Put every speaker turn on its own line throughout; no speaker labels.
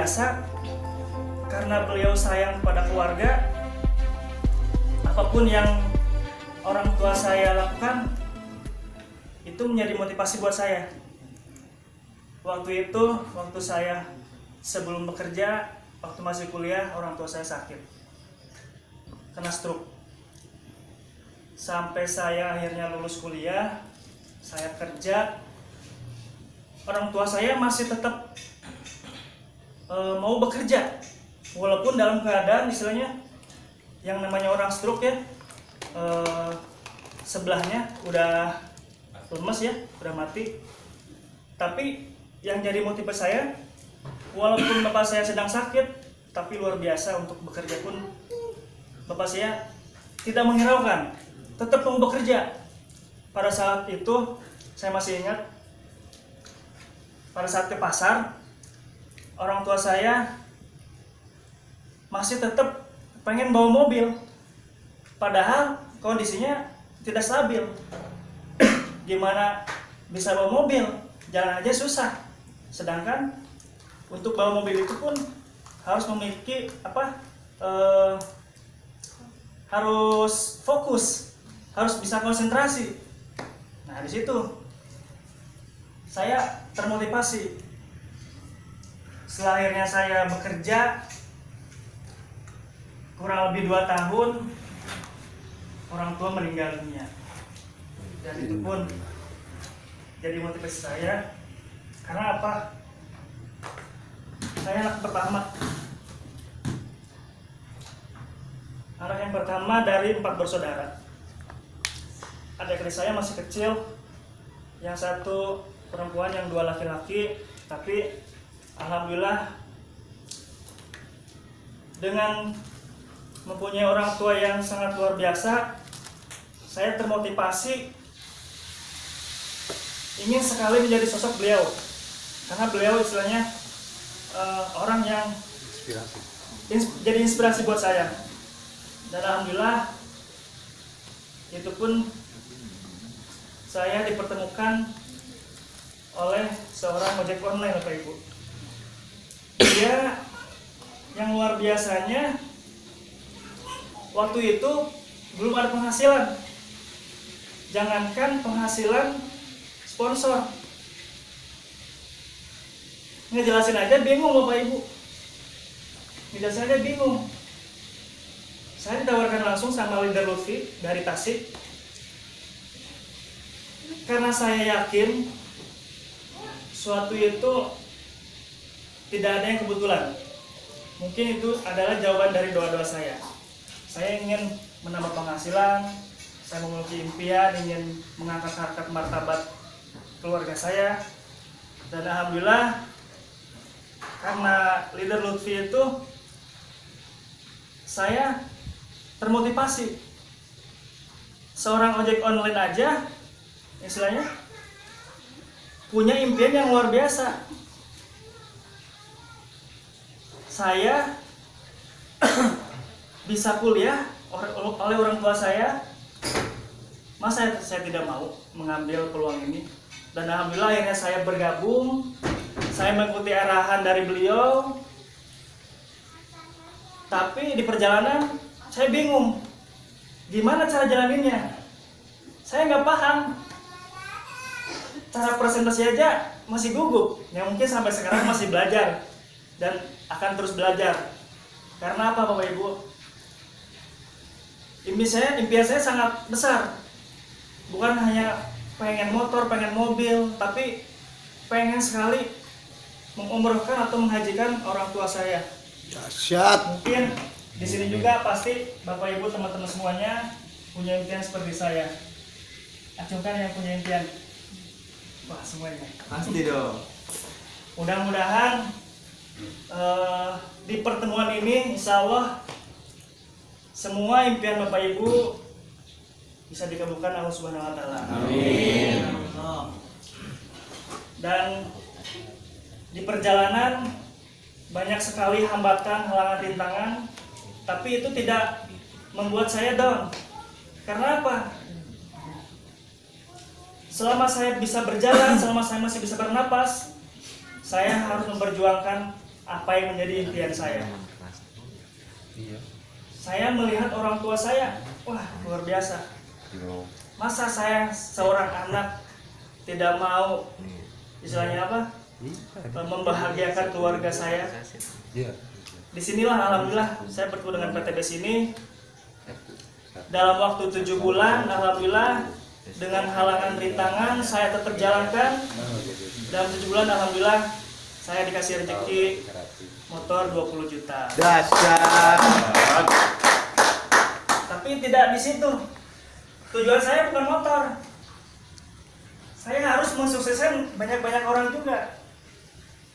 biasa. Karena beliau sayang pada keluarga, apapun yang orang tua saya lakukan itu menjadi motivasi buat saya. Waktu itu, waktu saya sebelum bekerja, waktu masih kuliah, orang tua saya sakit, kena stroke. Sampai saya akhirnya lulus kuliah, saya kerja, orang tua saya masih tetap mau bekerja, walaupun dalam keadaan istilahnya yang namanya orang stroke ya, sebelahnya udah lemes ya, udah mati. Tapi yang jadi motivasi saya, walaupun bapak saya sedang sakit, tapi luar biasa untuk bekerja pun bapak saya tidak menghiraukan, tetap mau bekerja. Pada saat itu saya masih ingat, pada saat ke pasar, orang tua saya masih tetap pengen bawa mobil, padahal kondisinya tidak stabil. Gimana bisa bawa mobil? Jalan aja susah. Sedangkan untuk bawa mobil itu pun harus memiliki harus fokus, harus bisa konsentrasi. Nah, di situ saya termotivasi. Setelah akhirnya saya bekerja kurang lebih 2 tahun, orang tua meninggal dunia. Dan itu pun jadi motivasi saya. Karena apa? Saya anak pertama. Anak yang pertama dari 4 bersaudara. Adik-adik saya masih kecil. Yang satu perempuan, yang 2 laki-laki. Tapi alhamdulillah dengan mempunyai orang tua yang sangat luar biasa, saya termotivasi ingin sekali menjadi sosok beliau. Karena beliau istilahnya orang yang jadi inspirasi buat saya. Dan alhamdulillah itu pun saya dipertemukan oleh seorang ojek online, Bapak Ibu. Dia yang luar biasanya, waktu itu belum ada penghasilan. Jangankan penghasilan sponsor, ngejelasin aja bingung Bapak Ibu. Ngejelasin aja bingung. Saya ditawarkan langsung sama leader Lutfi dari Tasik. Karena saya yakin suatu itu tidak ada yang kebetulan. Mungkin itu adalah jawaban dari doa-doa saya. Saya ingin menambah penghasilan, saya memiliki impian, ingin mengangkat harkat martabat keluarga saya. Dan alhamdulillah karena leader Lutfi itu, saya termotivasi. Seorang ojek online aja istilahnya punya impian yang luar biasa. Saya bisa kuliah oleh orang tua saya. Masa saya tidak mau mengambil peluang ini? Dan alhamdulillah akhirnya saya bergabung. Saya mengikuti arahan dari beliau. Tapi di perjalanan saya bingung gimana cara jalaninnya. Saya nggak paham. Cara presentasi aja masih gugup. Yang mungkin sampai sekarang masih belajar dan akan terus belajar. Karena apa Bapak Ibu? Impian saya sangat besar. Bukan hanya pengen motor, pengen mobil, tapi pengen sekali mengumrohkan atau menghajikan orang tua saya.
Dahsyat.
Mungkin di sini juga pasti Bapak Ibu teman-teman semuanya punya impian seperti saya. Acungkan yang punya impian. Wah, semuanya.
Pasti dong.
Mudah-mudahan di pertemuan ini insya Allah semua impian Bapak Ibu bisa dikabulkan Allah Subhanahu wa taala.
Amin.
Dan di perjalanan banyak sekali hambatan, halangan, rintangan, tapi itu tidak membuat saya down. Karena apa? Selama saya bisa berjalan, selama saya masih bisa bernapas, saya harus memperjuangkan apa yang menjadi impian saya. Saya melihat orang tua saya, wah luar biasa. Masa saya seorang anak tidak mau, istilahnya apa, membahagiakan keluarga saya. Disinilah alhamdulillah saya bertemu dengan PTBS ini. Dalam waktu 7 bulan, alhamdulillah dengan halangan rintangan saya tetap jalankan. Dalam 7 bulan alhamdulillah saya dikasih rezeki motor 20 juta.
Dahsyat.
Tapi tidak di situ. Tujuan saya bukan motor. Saya harus mensukseskan banyak-banyak orang juga.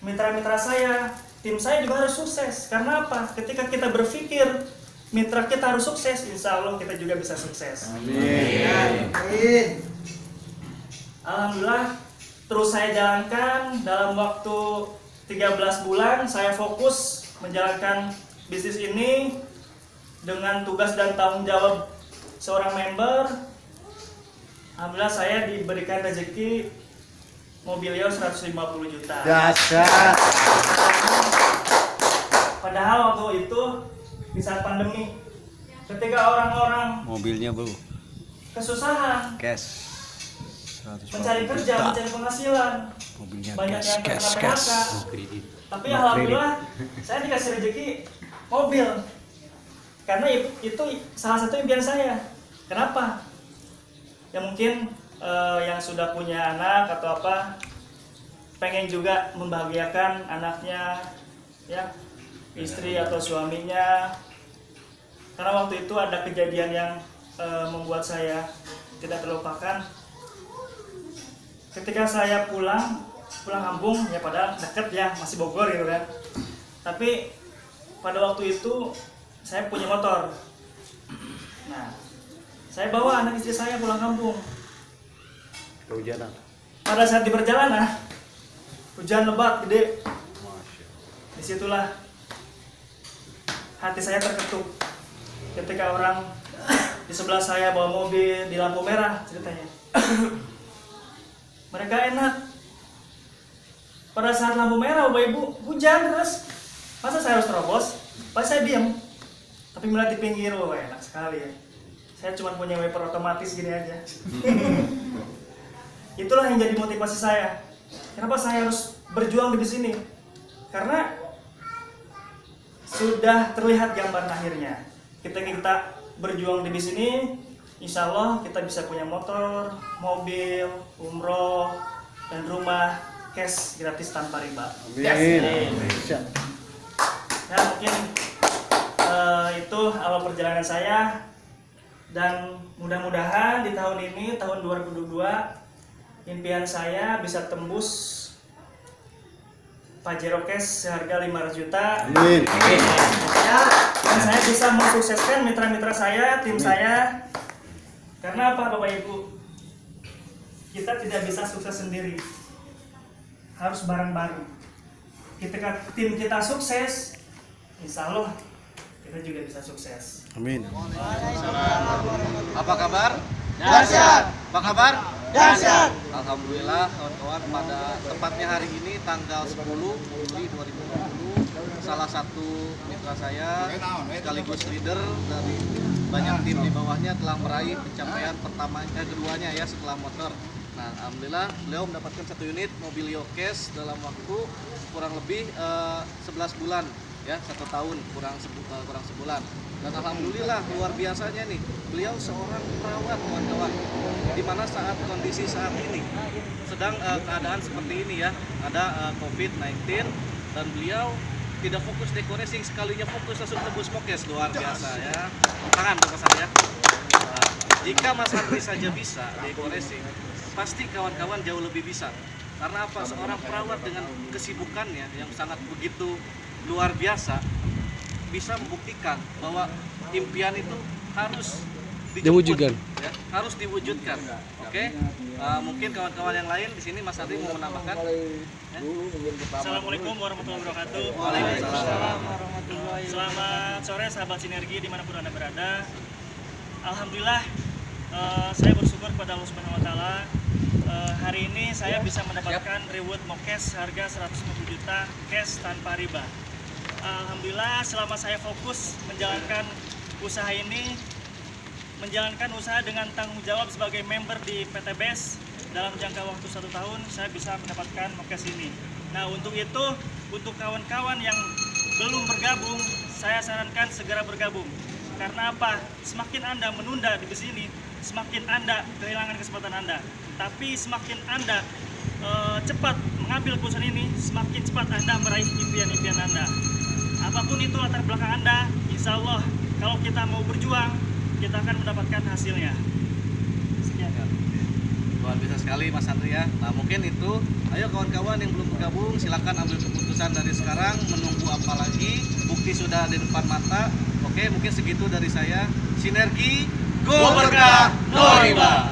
Mitra-mitra saya, tim saya juga harus sukses. Karena apa? Ketika kita berpikir mitra kita harus sukses, insya Allah kita juga bisa sukses.
Amin.
Alhamdulillah, terus saya jalankan dalam waktu 13 bulan saya fokus menjalankan bisnis ini dengan tugas dan tanggung jawab seorang member. Alhamdulillah saya diberikan rezeki Mobilio 150 juta.
Dahsyat.
Padahal waktu itu di saat pandemi, ketika orang-orang
Mobilnya bu,
kesusahan
cash.
mencari kerja, mencari penghasilan,
Mobilnya
banyak yang terkena PHK.
cash.
Tapi alhamdulillah saya dikasih rezeki mobil. Karena itu salah satu impian saya. Kenapa? Ya mungkin yang sudah punya anak atau apa pengen juga membahagiakan anaknya, ya istri atau suaminya. Karena waktu itu ada kejadian yang membuat saya tidak terlupakan. Ketika saya pulang kampung, ya padahal deket ya, masih Bogor gitu kan. Tapi pada waktu itu saya punya motor. Nah, saya bawa anak istri saya pulang kampung.
Kehujanan.
Pada saat di perjalanan, hujan lebat gede. Disitulah hati saya terketuk. Ketika orang di sebelah saya bawa mobil di lampu merah ceritanya. Mereka enak. Pada saat lampu merah, Bapak Ibu, hujan terus. Masa saya harus terobos? Pas saya diam. Tapi melihat di pinggir, wah enak sekali ya. Saya cuma punya wiper otomatis gini aja. Itulah yang jadi motivasi saya. Kenapa saya harus berjuang di sini? Karena sudah terlihat gambaran akhirnya. Ketika kita berjuang di sini, insya Allah kita bisa punya motor, mobil, umroh, dan rumah cash gratis tanpa riba.
Amin.
Ya mungkin itu awal perjalanan saya, dan mudah-mudahan di tahun ini, tahun 2022, impian saya bisa tembus Pajero Cash seharga 500 juta.
Amin.
Dan saya bisa mensukseskan mitra-mitra saya, tim saya. Karena apa Bapak Ibu? Kita tidak bisa sukses sendiri. Harus bareng-bareng. Ketika tim kita sukses, insya Allah kita juga bisa sukses.
Amin.
Apa kabar?
Dahsyat.
Apa kabar?
Dahsyat.
Alhamdulillah kawan-kawan, pada tepatnya hari ini tanggal 10 Juli 2020, salah satu mitra saya sekaligus leader dari banyak tim di bawahnya telah meraih pencapaian keduanya ya setelah motor. Nah, alhamdulillah beliau mendapatkan 1 unit Mobilio Cash dalam waktu kurang lebih 11 bulan ya, 1 tahun kurang sebulan. Dan alhamdulillah luar biasanya nih, beliau seorang perawat kawan-kawan, di mana saat kondisi saat ini sedang keadaan seperti ini ya, ada COVID-19, dan beliau tidak fokus dekorasi, sekalinya fokus langsung tembus mokes, luar biasa ya. Tangan untuk Mas Andri ya. Nah, jika Mas Andri saja bisa dekorasi, pasti kawan-kawan jauh lebih bisa. Karena apa? Seorang perawat dengan kesibukannya yang sangat begitu luar biasa bisa membuktikan bahwa impian itu harus diwujudkan, ya, harus diwujudkan. Oke, mungkin kawan-kawan yang lain di sini Mas Andri mau menambahkan. Ya?
Assalamualaikum warahmatullahi wabarakatuh.
Waalaikumsalam
warahmatullahi wabarakatuh. Selamat sore sahabat Sinergi dimanapun Anda berada. Alhamdulillah saya bersyukur kepada Allah Subhanahu Wa Taala. hari ini saya bisa mendapatkan reward Mokes harga 150 juta cash tanpa riba. Alhamdulillah selama saya fokus menjalankan usaha ini, menjalankan usaha dengan tanggung jawab sebagai member di PT BES dalam jangka waktu 1 tahun, saya bisa mendapatkan Mokes ini. Nah untuk itu, untuk kawan-kawan yang belum bergabung, saya sarankan segera bergabung. Karena apa? Semakin Anda menunda di sini, semakin Anda kehilangan kesempatan Anda. Tapi semakin Anda cepat mengambil keputusan ini, semakin cepat Anda meraih impian-impian Anda. Apapun itu latar belakang Anda, insya Allah kalau kita mau berjuang, kita akan mendapatkan hasilnya. Sekian.
Luar biasa sekali Mas Andri ya. Nah mungkin itu, ayo kawan-kawan yang belum bergabung silakan ambil keputusan dari sekarang. Menunggu apa lagi? Bukti sudah di depan mata. Oke, mungkin segitu dari saya. Sinergi, go berkah, no riba.